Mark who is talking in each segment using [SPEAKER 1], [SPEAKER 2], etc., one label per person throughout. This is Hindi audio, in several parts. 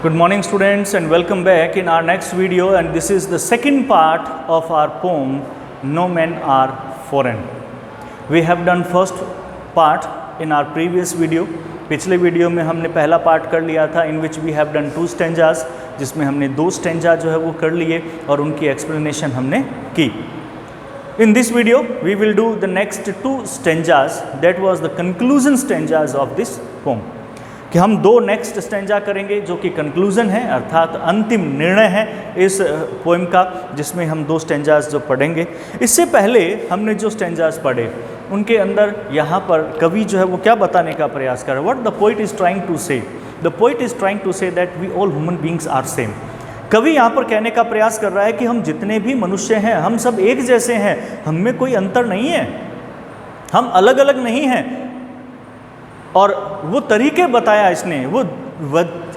[SPEAKER 1] Good morning students and welcome back in our next video, and this is the second part of our poem No Men Are Foreign. We have done first part in our previous video. पिछले वीडियो में हमने पहला पार्ट कर लिया था in which we have done 2 stanzas, जिसमें हमने 2 stanza जो है वो कर लिए और उनकी explanation हमने की. In this video we will do the next 2 stanzas, that was the conclusion stanzas of this poem. कि हम 2 नेक्स्ट स्टेंजा करेंगे जो कि कंक्लूज़न है, अर्थात अंतिम निर्णय है इस पोएम का, जिसमें हम 2 स्टेंजास जो पढ़ेंगे. इससे पहले हमने जो स्टेंजास पढ़े उनके अंदर यहाँ पर कवि जो है वो क्या बताने का प्रयास कर रहा है. What the poet is trying to say, the poet is trying to say that we all human beings are same. कवि यहाँ पर कहने का प्रयास कर रहा है कि हम जितने भी मनुष्य हैं हम सब एक जैसे हैं, हम में कोई अंतर नहीं है, हम अलग अलग नहीं हैं. और वो तरीके बताया इसने, वो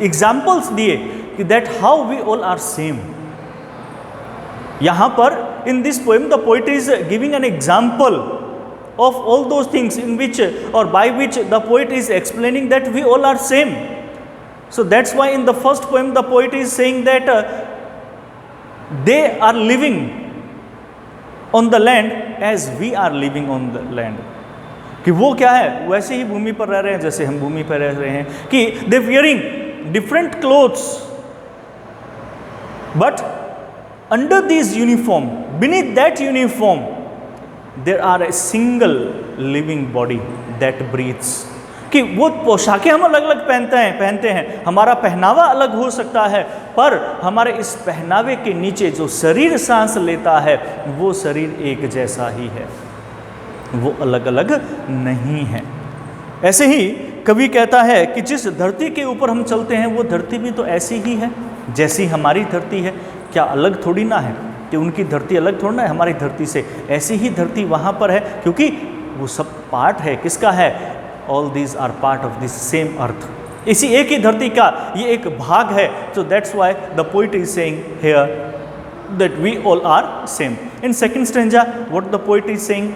[SPEAKER 1] एग्जाम्पल्स दिए कि that how we all are same. यहाँ पर in this poem the poet is giving an example of all those things in which और by which the poet is explaining that we all are same. So that's why in the first poem the poet is saying that they are living on the land as we are living on the land. कि वो क्या है, वैसे ही भूमि पर रह रहे हैं जैसे हम भूमि पर रह रहे हैं. कि they wearing different clothes but under this uniform, beneath that uniform there are a single living body that breathes. कि वो पोशाकें हम अलग अलग पहनते हैं, हमारा पहनावा अलग हो सकता है, पर हमारे इस पहनावे के नीचे जो शरीर सांस लेता है वो शरीर एक जैसा ही है, वो अलग अलग नहीं है. ऐसे ही कवि कहता है कि जिस धरती के ऊपर हम चलते हैं वो धरती भी तो ऐसी ही है जैसी हमारी धरती है. क्या अलग थोड़ी ना है कि उनकी धरती अलग थोड़ी ना है हमारी धरती से, ऐसी ही धरती वहाँ पर है, क्योंकि वो सब पार्ट है किसका है, all these are part of this same earth. इसी एक ही धरती का ये एक भाग है. So that's why the poet is saying here that we all are same. In second stanza what the poet is saying,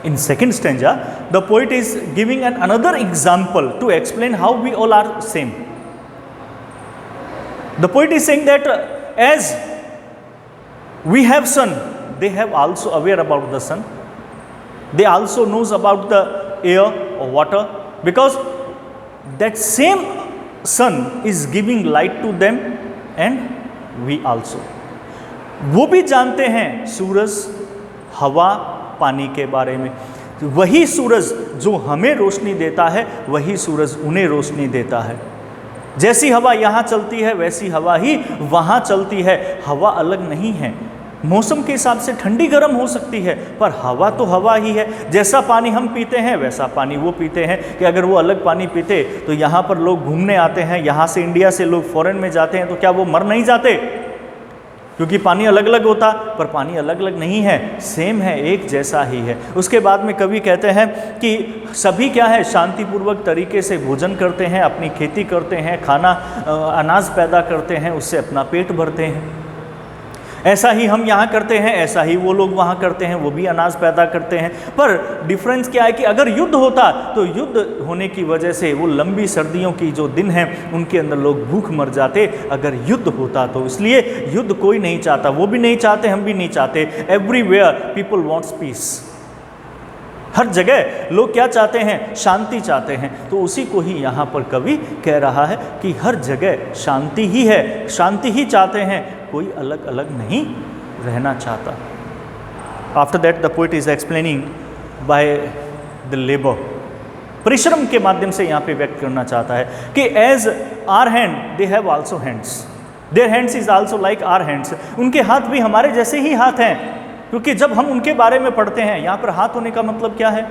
[SPEAKER 1] in second stanza the poet is giving another example to explain how we all are same. The poet is saying that as we have sun, they have also aware about the sun, they also knows about the air or water, because that same sun is giving light to them and we also. वो भी जानते हैं सूरज, हवा, पानी के बारे में. वही सूरज जो हमें रोशनी देता है वही सूरज उन्हें रोशनी देता है. जैसी हवा यहाँ चलती है वैसी हवा ही वहाँ चलती है. हवा अलग नहीं है, मौसम के हिसाब से ठंडी गर्म हो सकती है पर हवा तो हवा ही है. जैसा पानी हम पीते हैं वैसा पानी वो पीते हैं. कि अगर वो अलग पानी पीते तो यहाँ पर लोग घूमने आते हैं, यहाँ से इंडिया से लोग फॉरेन में जाते हैं, तो क्या वो मर नहीं जाते? क्योंकि पानी अलग अलग होता, पर पानी अलग अलग नहीं है, सेम है, एक जैसा ही है. उसके बाद में कवि कहते हैं कि सभी क्या है, शांतिपूर्वक तरीके से भोजन करते हैं, अपनी खेती करते हैं, खाना अनाज पैदा करते हैं, उससे अपना पेट भरते हैं. ऐसा ही हम यहाँ करते हैं, ऐसा ही वो लोग वहाँ करते हैं, वो भी अनाज पैदा करते हैं. पर डिफरेंस क्या है कि अगर युद्ध होता तो युद्ध होने की वजह से वो लंबी सर्दियों की जो दिन हैं उनके अंदर लोग भूख मर जाते अगर युद्ध होता तो. इसलिए युद्ध कोई नहीं चाहता, वो भी नहीं चाहते, हम भी नहीं चाहते. Everywhere people wants peace. हर जगह लोग क्या चाहते हैं, शांति चाहते हैं. तो उसी को ही यहाँ पर कवि कह रहा है कि हर जगह शांति ही है, शांति ही चाहते हैं, कोई अलग अलग नहीं रहना चाहता. After that the poet is explaining by the labour. परिश्रम के माध्यम से यहाँ पे व्यक्त करना चाहता है कि as our hand they have also hands, their hands is also like our hands. उनके हाथ भी हमारे जैसे ही हाथ हैं. क्योंकि जब हम उनके बारे में पढ़ते हैं, यहाँ पर हाथ होने का मतलब क्या है,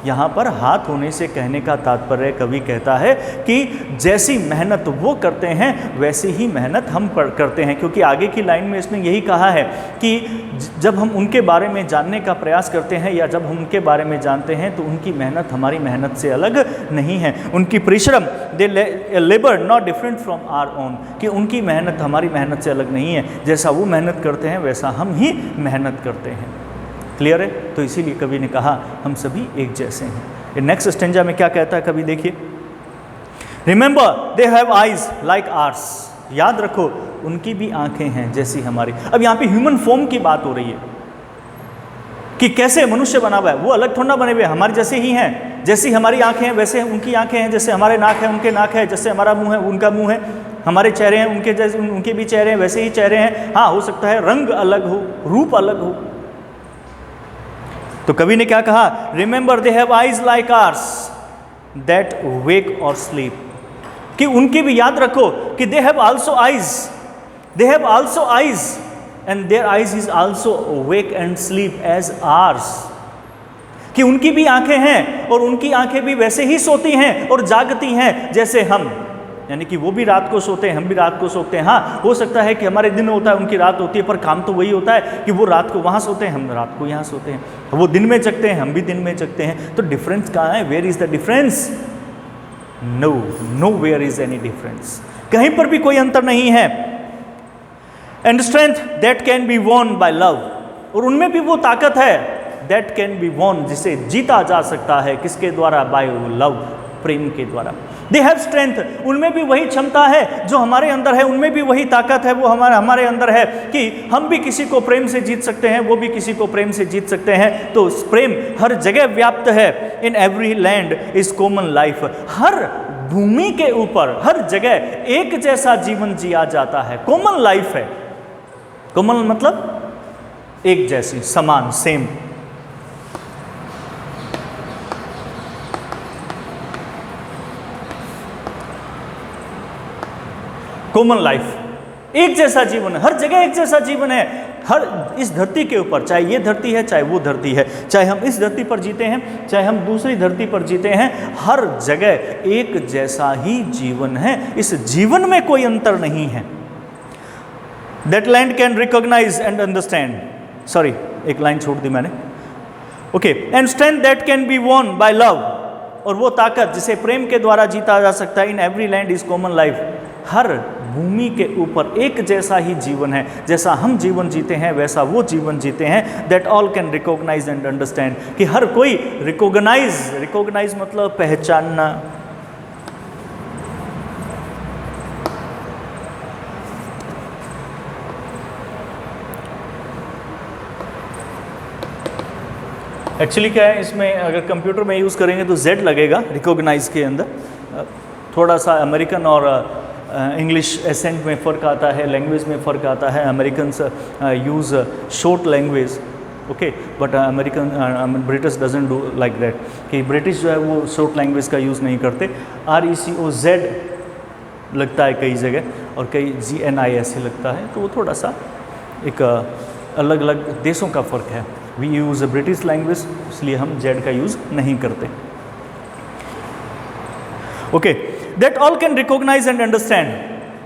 [SPEAKER 1] यहाँ पर हाथ होने से कहने का तात्पर्य कवि कहता है कि जैसी मेहनत वो करते हैं वैसी ही मेहनत हम करते हैं. क्योंकि आगे की लाइन में इसने यही कहा है कि जब हम उनके बारे में जानने का प्रयास करते हैं या जब हम उनके बारे में जानते हैं तो उनकी मेहनत हमारी मेहनत से अलग नहीं है. उनकी परिश्रम they labour not different from our own, कि उनकी मेहनत हमारी मेहनत से अलग नहीं है. जैसा वो मेहनत करते हैं वैसा हम ही मेहनत करते हैं. क्लियर है? तो इसीलिए कवि ने कहा हम सभी एक जैसे हैं. नेक्स्ट स्टेंजा में क्या कहता है कवि, देखिए. Remember they have eyes like ours, याद रखो उनकी भी आंखें हैं जैसी हमारी। अब यहाँ पे ह्यूमन फॉर्म की बात हो रही है कि कैसे मनुष्य बना हुआ है, वो अलग थोड़ा ना बने हुए, हमारे जैसे ही हैं। जैसी हमारी आंखें हैं वैसे उनकी आंखें हैं, जैसे हमारे नाक है उनके नाक है, जैसे हमारा मुंह है उनका मुंह है, हमारे चेहरे हैं उनके जैसे उनके भी चेहरे हैं, वैसे ही चेहरे हैं। हाँ, हो सकता है रंग अलग हो, रूप अलग हो। तो कवि ने क्या कहा, remember they have eyes like ours that wake और स्लीप, कि उनकी भी याद रखो कि they have also eyes, they have also eyes and their eyes is also wake and sleep as ours, कि उनकी भी आंखें हैं और उनकी आंखें भी वैसे ही सोती हैं और जागती हैं जैसे हम, यानी कि वो भी रात को सोते हैं, हम भी रात को सोते हैं। हाँ, हो सकता है कि हमारे दिन होता है उनकी रात होती है, पर काम तो वही होता है कि वो रात को वहाँ सोते हैं, हम रात को यहाँ सोते हैं। वो दिन में जगते हैं, हम भी दिन में जगते हैं। तो डिफरेंस कहाँ है? Where is the difference? No, no where is any difference, कहीं पर भी कोई अंतर नहीं है। And strength that can be won by love, और उनमें भी वो ताकत है दैट कैन बी वॉन, जिसे जीता जा सकता है किसके द्वारा? बाय लव, प्रेम के द्वारा। दे हैव स्ट्रेंथ, उनमें भी वही क्षमता है जो हमारे अंदर है, उनमें भी वही ताकत है वो हमारे अंदर है कि हम भी किसी को प्रेम से जीत सकते हैं, वो भी किसी को प्रेम से जीत सकते हैं। तो प्रेम हर जगह व्याप्त है। In every land is common life, हर भूमि के ऊपर हर जगह एक जैसा जीवन जिया जाता है। कॉमन लाइफ है, कॉमन मतलब एक जैसी, समान, सेम। कॉमन लाइफ, एक जैसा जीवन है, हर जगह एक जैसा जीवन है। हर इस धरती के ऊपर, चाहे ये धरती है चाहे वो धरती है, चाहे हम इस धरती पर जीते हैं चाहे हम दूसरी धरती पर जीते हैं, हर जगह एक जैसा ही जीवन है। इस जीवन में कोई अंतर नहीं है। That land can recognise and understand, sorry एक लाइन छोड़ दी मैंने, okay. And strength that can be won by love, और वो ताकत जिसे प्रेम के द्वारा जीता जा सकता है। In every land is common life, हर भूमि के ऊपर एक जैसा ही जीवन है, जैसा हम जीवन जीते हैं वैसा वो जीवन जीते हैं। That all can recognise and understand, कि हर कोई रिकॉग्नाइज मतलब पहचानना, एक्चुअली क्या है इसमें, अगर कंप्यूटर में यूज़ करेंगे तो Z लगेगा रिकॉग्नाइज के अंदर। थोड़ा सा अमेरिकन और इंग्लिश एसेंट में फ़र्क आता है, लैंग्वेज में फ़र्क आता है। Americans use short language, okay, but British doesn't do like that, कि ब्रिटिश जो है वो शॉर्ट लैंग्वेज का यूज़ नहीं करते। RECOZ लगता है कई जगह और कई GNIS लगता है, तो वो थोड़ा सा एक अलग अलग देशों का फ़र्क है। वी यूज़ ब्रिटिश लैंग्वेज, इसलिए हम Z का यूज़ नहीं करते, okay. That all can recognise and understand,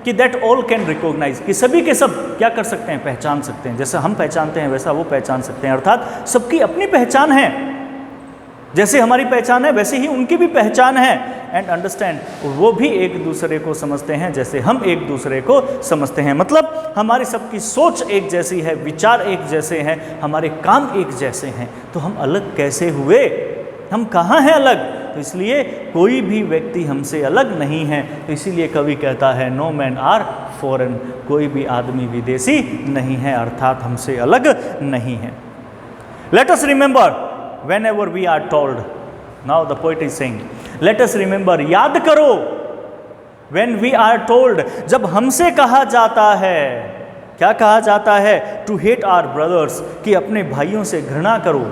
[SPEAKER 1] कि दैट ऑल कैन रिकॉग्नाइज, कि सभी के सब क्या कर सकते हैं? पहचान सकते हैं। जैसा हम पहचानते हैं वैसा वो पहचान सकते हैं, अर्थात सबकी अपनी पहचान है। जैसे हमारी पहचान है वैसे ही उनकी भी पहचान है। एंड अंडरस्टैंड, वो भी एक दूसरे को समझते हैं जैसे हम एक दूसरे को समझते हैं। मतलब हमारी सबकी सोच एक जैसी है, विचार एक जैसे हैं, हमारे काम एक जैसे हैं। तो हम अलग कैसे हुए? हम कहाँ हैं अलग? तो इसलिए कोई भी व्यक्ति हमसे अलग नहीं है। तो इसीलिए कवि कहता है नो मैन आर फॉरेन, कोई भी आदमी विदेशी नहीं है, अर्थात हमसे अलग नहीं है। Late us remember whenever we are told, now the poet is saying, let us remember, याद करो, when we are told, जब हमसे कहा जाता है, क्या कहा जाता है? to hate our brothers, कि अपने भाइयों से घृणा करो।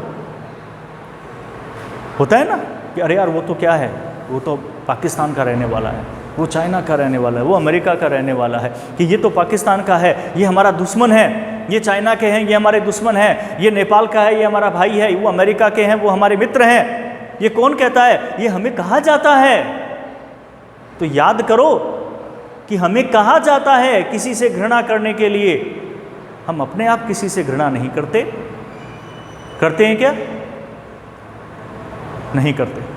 [SPEAKER 1] होता है ना कि अरे यार वो तो क्या है, वो तो पाकिस्तान का रहने वाला है, वो चाइना का रहने वाला है, वो अमेरिका का रहने वाला है, कि ये तो पाकिस्तान का है, ये हमारा दुश्मन है, ये चाइना के हैं, ये हमारे दुश्मन हैं, ये नेपाल का है, ये हमारा भाई है, वो अमेरिका के हैं, वो हमारे मित्र हैं। ये कौन कहता है? ये हमें कहा जाता है। तो याद करो कि हमें कहा जाता है किसी से घृणा करने के लिए। हम अपने आप किसी से घृणा नहीं करते, करते हैं क्या? नहीं करते।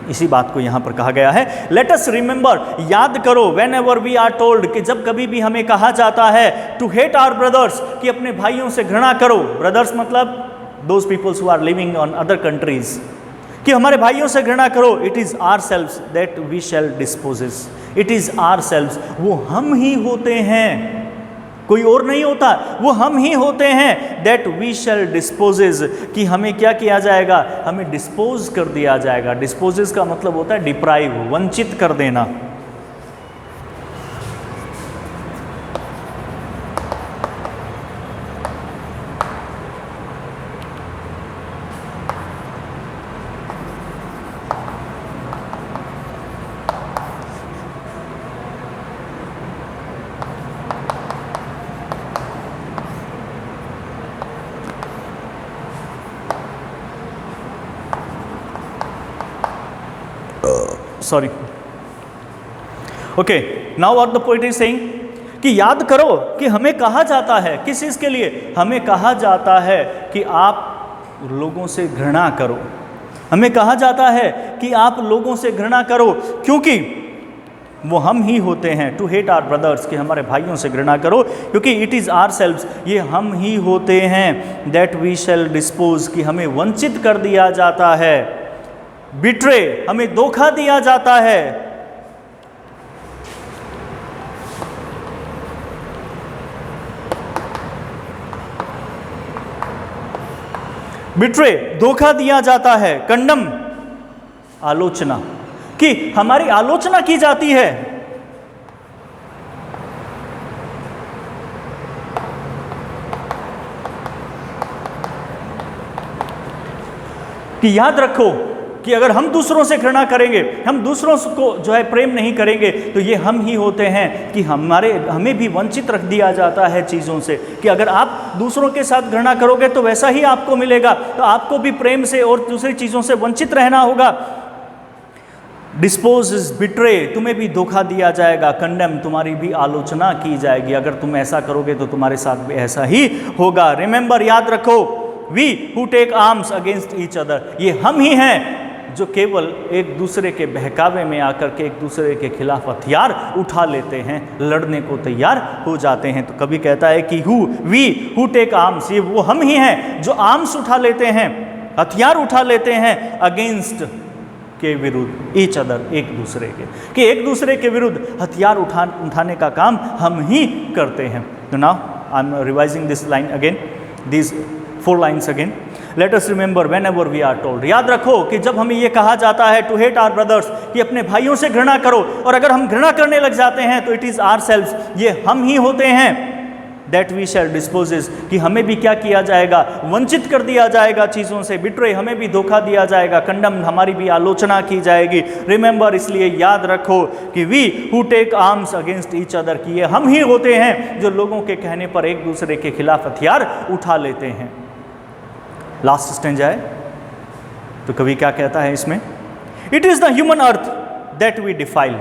[SPEAKER 1] इसी बात को यहाँ पर कहा गया है, लेट अस रिमेंबर, याद करो, whenever we are told, कि जब कभी भी हमें कहा जाता है टू हेट आवर ब्रदर्स, कि अपने भाइयों से घृणा करो। ब्रदर्स मतलब those peoples who are living on other countries, कि हमारे भाइयों से घृणा करो, it is ourselves that we shall dispossess, it is ourselves, वो हम ही होते हैं, कोई और नहीं होता, वो हम ही होते हैं, दैट वी शैल डिस्पोजेस, कि हमें क्या किया जाएगा, हमें डिस्पोज कर दिया जाएगा। डिस्पोजेस का मतलब होता है डिप्राइव, वंचित कर देना। Sorry, okay, now what the poet is saying, कि याद करो कि हमें कहा जाता है, किस चीज के लिए, हमें कहा जाता है कि आप लोगों से घृणा करो, हमें कहा जाता है कि आप लोगों से घृणा करो, क्योंकि वो हम ही होते हैं, टू हेट आवर ब्रदर्स, कि हमारे भाइयों से घृणा करो, क्योंकि इट इज़ आर सेल्व्स, ये हम ही होते हैं, दैट वी शैल डिस्पोज, कि हमें वंचित कर दिया जाता है, बिट्रे, हमें धोखा दिया जाता है, बिट्रे, धोखा दिया जाता है, कंडम, आलोचना, कि हमारी आलोचना की जाती है। कि याद रखो कि अगर हम दूसरों से घृणा करेंगे, हम दूसरों को जो है प्रेम नहीं करेंगे, तो ये हम ही होते हैं, कि हमें भी वंचित रख दिया जाता है चीज़ों से, कि अगर आप दूसरों के साथ घृणा करोगे तो वैसा ही आपको मिलेगा, तो आपको भी प्रेम से और दूसरी चीज़ों से वंचित रहना होगा। डिस्पोज इज बिट्रे, तुम्हें भी धोखा दिया जाएगा, कंडेम, तुम्हारी भी आलोचना की जाएगी, अगर तुम ऐसा करोगे तो तुम्हारे साथ भी ऐसा ही होगा। रिमेंबर, याद रखो, we who take arms against each other, ये हम ही हैं जो केवल एक दूसरे के बहकावे में आकर के एक दूसरे के खिलाफ हथियार उठा लेते हैं, लड़ने को तैयार हो जाते हैं। तो कभी कहता है कि वी हु टेक आर्म्स, ये वो हम ही हैं जो आर्म्स उठा लेते हैं, हथियार उठा लेते हैं, अगेंस्ट, के विरुद्ध, ईच अदर, एक दूसरे के, कि एक दूसरे के विरुद्ध हथियार उठाने का काम हम ही करते हैं। तो now I am revising this line again, this 4 lines again. Let us remember whenever we are told, याद रखो कि जब हमें ये कहा जाता है टू हेट आवर ब्रदर्स, कि अपने भाइयों से घृणा करो, और अगर हम घृणा करने लग जाते हैं तो इट इज़ आर सेल्व्स, ये हम ही होते हैं, दैट वी शैल डिस्पोजेस, कि हमें भी क्या किया जाएगा, वंचित कर दिया जाएगा चीज़ों से, बिट्रे, हमें भी धोखा दिया जाएगा, कंडम, हमारी भी आलोचना की जाएगी। रिमेंबर, इसलिए याद रखो कि we who take arms against each other, कि ये हम ही होते हैं जो लोगों के कहने पर एक दूसरे के खिलाफ हथियार उठा लेते हैं। लास्ट स्टेंजा है, तो कवि क्या कहता है इसमें, it is the human earth that we defile,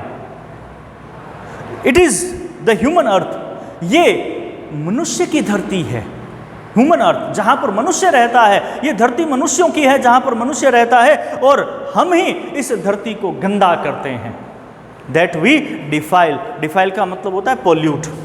[SPEAKER 1] it is the human earth, ये मनुष्य की धरती है, ह्यूमन अर्थ, जहां पर मनुष्य रहता है, ये धरती मनुष्यों की है जहां पर मनुष्य रहता है, और हम ही इस धरती को गंदा करते हैं, दैट वी डिफाइल, डिफाइल का मतलब होता है pollute.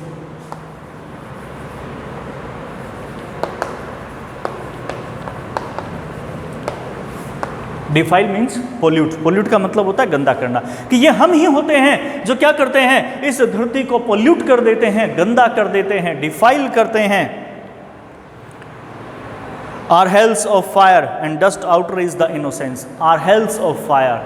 [SPEAKER 1] Defile means pollute, pollute का मतलब होता है गंदा करना, कि ये हम ही होते हैं जो क्या करते हैं, इस धरती को पोल्यूट कर देते हैं, गंदा कर देते हैं, डिफाइल करते हैं। Are hells of fire and dust outrage the innocence, are hells of fire,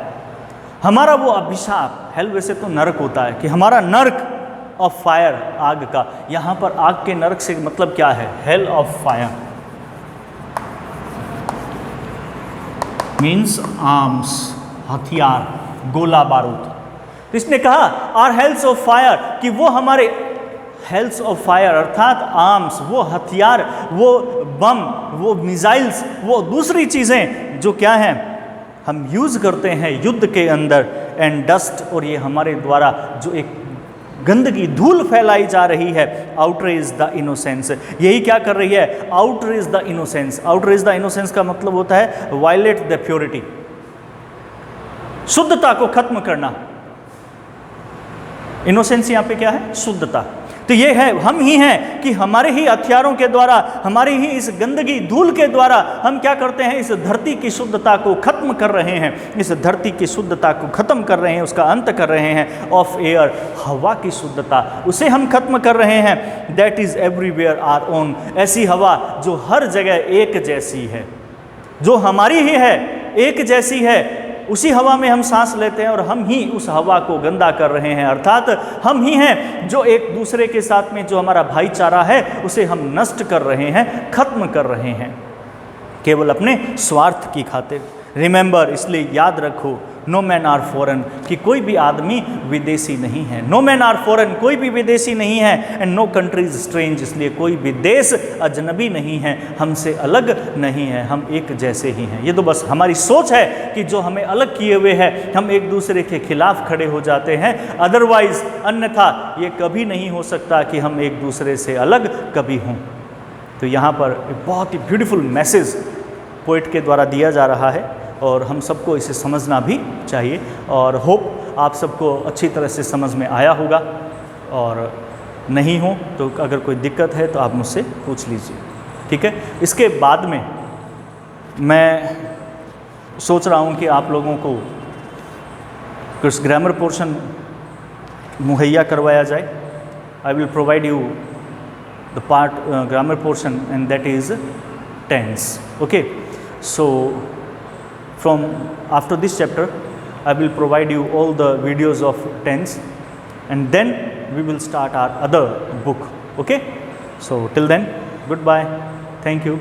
[SPEAKER 1] हमारा वो अभिशाप, हेल वैसे तो नरक होता है, कि हमारा नरक ऑफ फायर, आग का, यहां पर आग के नरक से मतलब क्या है, hell of fire means arms, हथियार, गोला बारूद। इसने कहा आर हेल्स ऑफ फायर, कि वो हमारे हेल्स ऑफ फायर अर्थात आर्म्स, वो हथियार, वो बम, वो मिसाइल्स, वो दूसरी चीज़ें जो क्या हैं हम यूज़ करते हैं युद्ध के अंदर, एंड डस्ट, और ये हमारे द्वारा जो एक गंदगी, धूल फैलाई जा रही है, आउटरेज द इनोसेंस, यही क्या कर रही है, outrage the innocence. Outrage the innocence का मतलब होता है वायलेट द प्योरिटी, शुद्धता को खत्म करना। इनोसेंस यहां पे क्या है, शुद्धता। तो ये है, हम ही हैं कि हमारे ही हथियारों के द्वारा, हमारे ही इस गंदगी धूल के द्वारा हम क्या करते हैं, इस धरती की शुद्धता को खत्म कर रहे हैं, इस धरती की शुद्धता को खत्म कर रहे हैं, उसका अंत कर रहे हैं। ऑफ एयर, हवा की शुद्धता, उसे हम खत्म कर रहे हैं। That is everywhere our own, ऐसी हवा जो हर जगह एक जैसी है, जो हमारी ही है, एक जैसी है, उसी हवा में हम सांस लेते हैं और हम ही उस हवा को गंदा कर रहे हैं। अर्थात हम ही हैं जो एक दूसरे के साथ में जो हमारा भाईचारा है उसे हम नष्ट कर रहे हैं, खत्म कर रहे हैं, केवल अपने स्वार्थ की खातिर। रिमेंबर, इसलिए याद रखो, नो मैन आर फॉरेन, कि कोई भी आदमी विदेशी नहीं है। नो मैन आर फॉरेन, कोई भी विदेशी नहीं है। एंड नो कंट्रीज स्ट्रेंज, इसलिए कोई भी देश अजनबी नहीं है, हमसे अलग नहीं है, हम एक जैसे ही हैं। ये तो बस हमारी सोच है कि जो हमें अलग किए हुए है, हम एक दूसरे के खिलाफ खड़े हो जाते हैं। अदरवाइज, अन्यथा ये कभी नहीं हो सकता कि हम एक दूसरे से अलग कभी हों। तो यहाँ पर एक बहुत ही ब्यूटीफुल मैसेज पोइट के द्वारा दिया जा रहा है और हम सबको इसे समझना भी चाहिए। और होप आप सबको अच्छी तरह से समझ में आया होगा, और नहीं हो तो अगर कोई दिक्कत है तो आप मुझसे पूछ लीजिए, ठीक है। इसके बाद में मैं सोच रहा हूँ कि आप लोगों को कुछ ग्रामर पोर्शन मुहैया करवाया जाए। I will provide you the part grammar portion and that is tense, okay. So from after this chapter I will provide you all the videos of tense, and then we will start our other book, okay. So till then, goodbye, thank you.